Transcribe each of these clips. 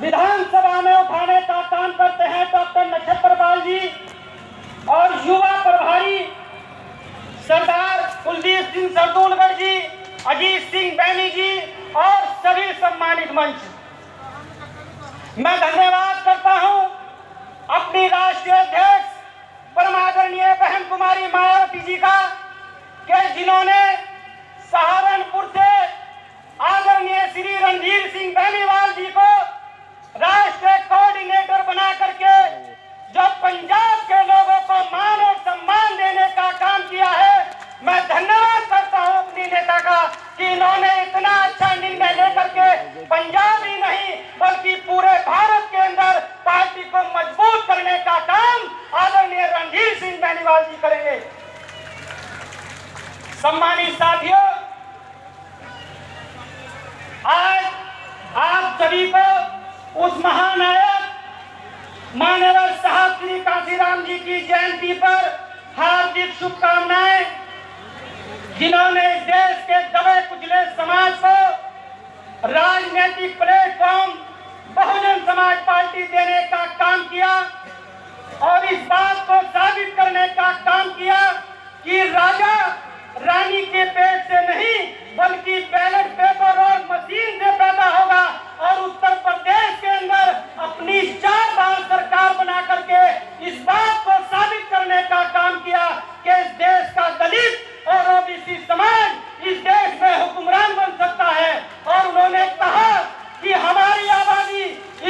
विधानसभा में उठाने का काम करते हैं डॉक्टर नक्षत्र पाल जी और युवा प्रभारी सरदार कुलदीप सिंह सरदूलगढ़ जी, अजीत सिंह बैनी जी और सभी सम्मानित मंच। मैं धन्यवाद करता हूं अपनी राष्ट्रीय अध्यक्ष परमादरणीय बहन कुमारी मायावती जी का कि जिन्होंने सहारनपुर से आदरणीय श्री रणधीर सिंह बेनीवाल जी को राष्ट्रीय कोऑर्डिनेटर बना करके जो पंजाब के लोगों को मान और सम्मान देने का काम किया है। मैं धन्यवाद करता हूं अपनी नेता का कि इन्होंने इतना अच्छा निर्णय लेकर के पंजाब ही नहीं बल्कि पूरे भारत के अंदर पार्टी को मजबूत करने का काम आदरणीय रणधीर सिंह बेनीवाल जी करेंगे। सम्मानित साथियों, आज आप सभी को उस महानायक माननीय साहब श्री कांशीराम जी की जयंती पर हार्दिक शुभकामनाएं, जिन्होंने देश के दबे कुचले समाज को राजनीतिक प्लेटफॉर्म बहुजन समाज पार्टी देने का काम किया और इस बात को साबित करने का काम किया कि राजा रानी के पेट से नहीं बल्कि बैलेट पेपर और मशीन से पैदा होगा और उत्तर प्रदेश के अंदर अपनी 4 बार सरकार बना करके इस बात को साबित करने का काम किया कि इस देश का दलित और ओबीसी समाज इस देश में हुक्मरान बन सकता है। और उन्होंने कहा कि हमारी आबादी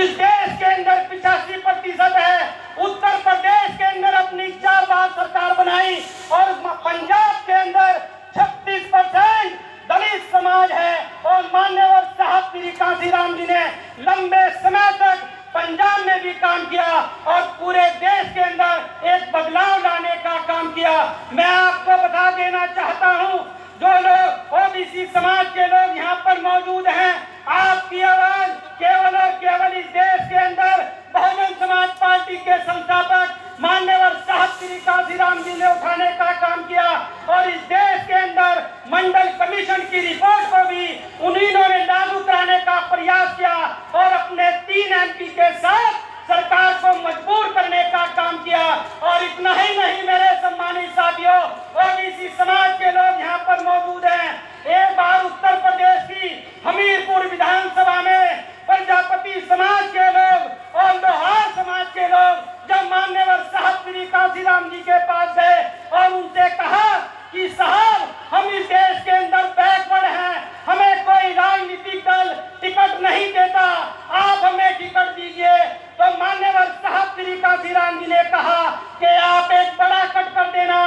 इस देश के अंदर 85% है। उत्तर प्रदेश के अंदर अपनी 4 बार सरकार बनाई और पंजाब के अंदर 36% दलित समाज है। और माननीय साहब श्री कांशीराम जी ने लंबे समय तक पंजाब में भी काम किया और पूरे देश के अंदर एक बदलाव लाने का काम किया। मैं आपको बता देना चाहता हूं, जो लोग ओबीसी समाज के लोग यहाँ पर मौजूद हैं, आपकी आवाज केवल और केवल इस देश के अंदर बहुजन समाज पार्टी के संस्थापक माननीय साहब श्री कांशीराम जी ने उठाने का काम किया और इस देश के अंदर मंडल कमीशन की रिपोर्ट को भी उन्हीं ने लागू कराने का प्रयास किया और अपने 3 एमपी के साथ सरकार को मजबूर करने का काम किया। और इतना ही नहीं मेरे सम्मानित साथियों, ओबीसी समाज के लोग यहाँ पर मौजूद हैं। एक बार उत्तर प्रदेश की हमीरपुर विधानसभा में प्रजापति समाज के लोग और लोहार समाज के लोग जब माननीय साहब श्री कांशीराम जी के पास गए और उनसे कहा कि साहब हम इस देश के अंदर बैकवर्ड हैं, हमें कोई राजनीतिक दल टिकट नहीं देता, आप हमें टिकट दीजिए। तो माननीय साहब श्री कांशीराम जी ने कहा कि आप एक बड़ा कट कर देना,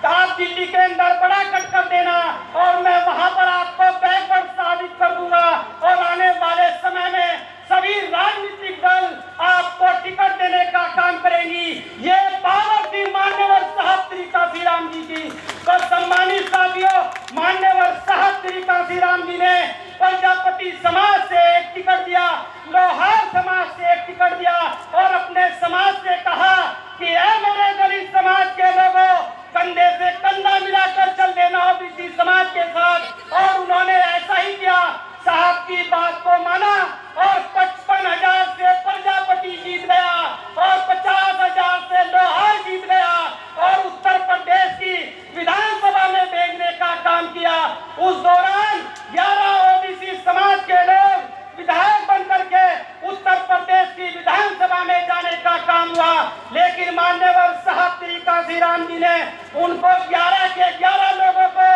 आप दिल्ली के अंदर बड़ा कट कर देना और मैं वहां पर आपको बैकवर्ड साबित कर दूंगा और आने वाले समय में सभी राजनीतिक दल आपको टिकट देने का काम करेंगी। ये पावर थी माननीय साहब श्री कांशीराम जी की। तो सम्मानित साथियों, माननीय साहब श्री कांशीराम जी ने प्रजापति समाज से एक टिकट दिया, लोहार समाज से एक टिकट दिया और अपने समाज से कहा कि ऐ मेरे दलित समाज के लोगों, कंधे से कंधा मिलाकर चल देना ओबीसी समाज के साथ। और उन्होंने ऐसा ही किया, साहब की बात को माना और 55,000 से प्रजापति जीत गया और 50,000 से लोहार जीत गया और उत्तर प्रदेश की विधानसभा में भेजने का काम किया। उस दौरान 11 ओबीसी समाज के लोग विधायक बनकर के उत्तर प्रदेश की विधानसभा में जाने का काम हुआ, लेकिन माननीय साहब श्री कांशीराम जी ने उनको 11 के 11 लोगों को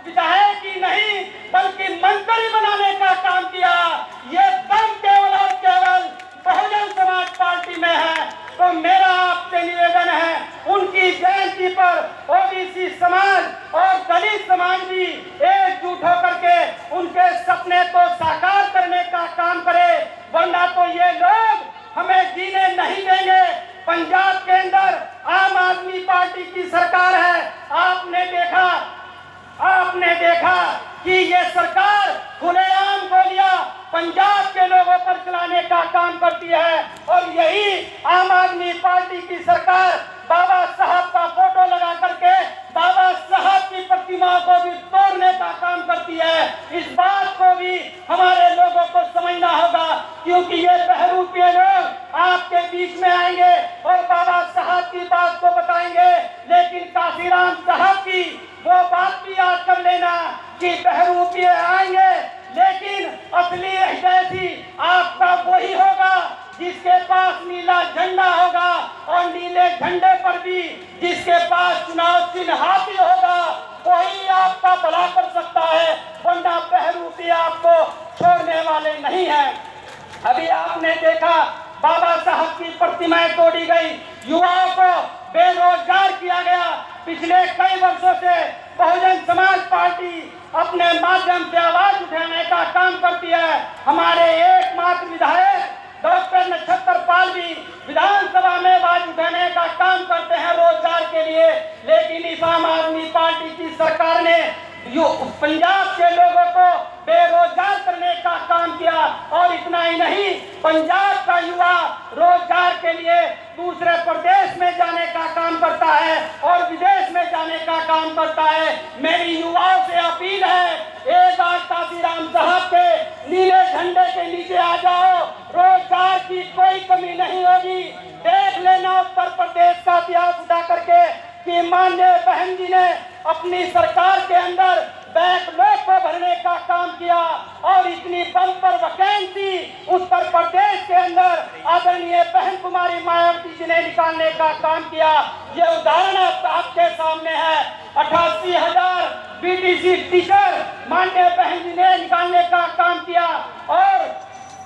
विधायक ही नहीं बल्कि मंत्री बनाने का काम किया। ये दम केवल और केवल बहुजन समाज पार्टी में है। तो मेरा आपसे निवेदन है, उनकी जयंती पर ओबीसी समाज और दलित समाज भी एकजुट होकर के उनके सपने को साकार करने का काम करे, वरना तो ये लोग हमें जीने नहीं देंगे। पंजाब के अंदर आम आदमी पार्टी की सरकार है। आपने देखा कि ये सरकार खुलेआम गोलियां पंजाब के लोगों पर चलाने का काम करती है और यही आम आदमी पार्टी की सरकार बाबा साहब का फोटो लगा करके बाबा साहब की प्रतिमा को भी तोड़ने का काम करती है। इस बात को भी हमारे लोगों को समझना होगा, क्योंकि ये बहरूपीय लोग आपके बीच में आएंगे और बाबा साहब की बात को बताएंगे, लेकिन काशीराम साहब की वो बात भी याद कर लेना कि बहरूपीय आएंगे, लेकिन असली हितैषी आपका वही होगा जिसके पास नीला झंडा होगा, और नीले झंडे पर भी जिसके पास चुनाव चिन्ह हाथी होगा, वही आपका भला कर सकता है, वरना बहरूपीय आपको छोड़ने वाले नहीं हैं। अभी आपने देखा बाबा साहब की प्रतिमाएं तोड़ी गई, युवाओं को बेरोजगार किया गया। पिछले कई वर्षों से बहुजन समाज पार्टी अपने माध्यम से आवाज उठाने का काम करती है। हमारे एकमात्र विधायक डॉक्टर नक्षत्र पाल भी विधानसभा में आवाज उठाने का काम करते हैं रोजगार के लिए, लेकिन इस आम आदमी पार्टी की सरकार ने पंजाब के लोगों को बेरोजगार करने का काम किया। और इतना ही नहीं, पंजाब का युवा रोजगार के लिए दूसरे प्रदेश में जाने का काम करता है और विदेश में जाने का काम करता है। मेरी युवाओं से अपील है, एक बार काशीराम साहब के नीले झंडे के नीचे आ जाओ, रोजगार की कोई कमी नहीं होगी। देख लेना उत्तर प्रदेश का इतिहास उठा करके कि माननीय बहन जी ने अपनी सरकार के अंदर बैकलॉग को भरने का काम किया और इतनी बम्पर वैकेंसी उत्तर प्रदेश के अंदर आदरणीय बहन कुमारी मायावती जी ने निकालने का काम किया। ये उदाहरण आपके सामने है। 88,000 बीटीसी टीचर माननीय बहन जी ने निकालने का काम किया और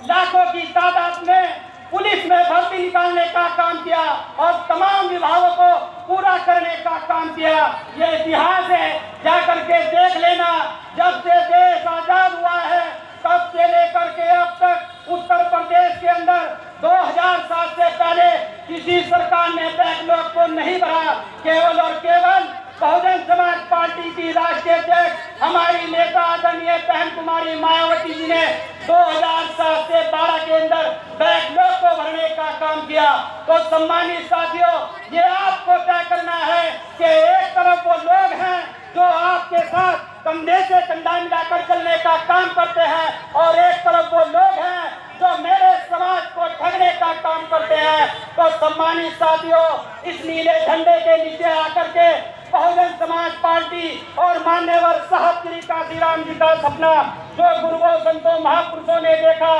लाखों की तादाद में पुलिस में भर्ती निकालने का काम किया और तमाम विभागों को पूरा करने का काम किया। ये इतिहास है, जाकर के देख लेना। जब से देश आजाद हुआ है तब से लेकर के अब तक उत्तर प्रदेश के अंदर 2007 से पहले किसी सरकार ने बैकलॉग को नहीं भरा। केवल और केवल बहुजन समाज पार्टी की राष्ट्रीय अध्यक्ष हमारी नेता आदरणीय बहन कुमारी मायावती जी ने 2007 से 12 के अंदर बैकलॉग को भरने का काम किया। तो सम्मानित साथियों, ये आपको तय करना है कि एक तरफ वो लोग हैं जो आपके साथ कंधे से कंधा मिलाकर चलने का काम करते हैं और एक तरफ वो लोग हैं जो मेरे समाज को ठगने का काम करते हैं। तो सम्मानित साथियों, इस नीले झंडे के नीचे आकर के बहुजन समाज पार्टी और मान्यवर साहब श्री काशीराम जी का सपना जो गुरुओं संतों महापुरुषों ने देखा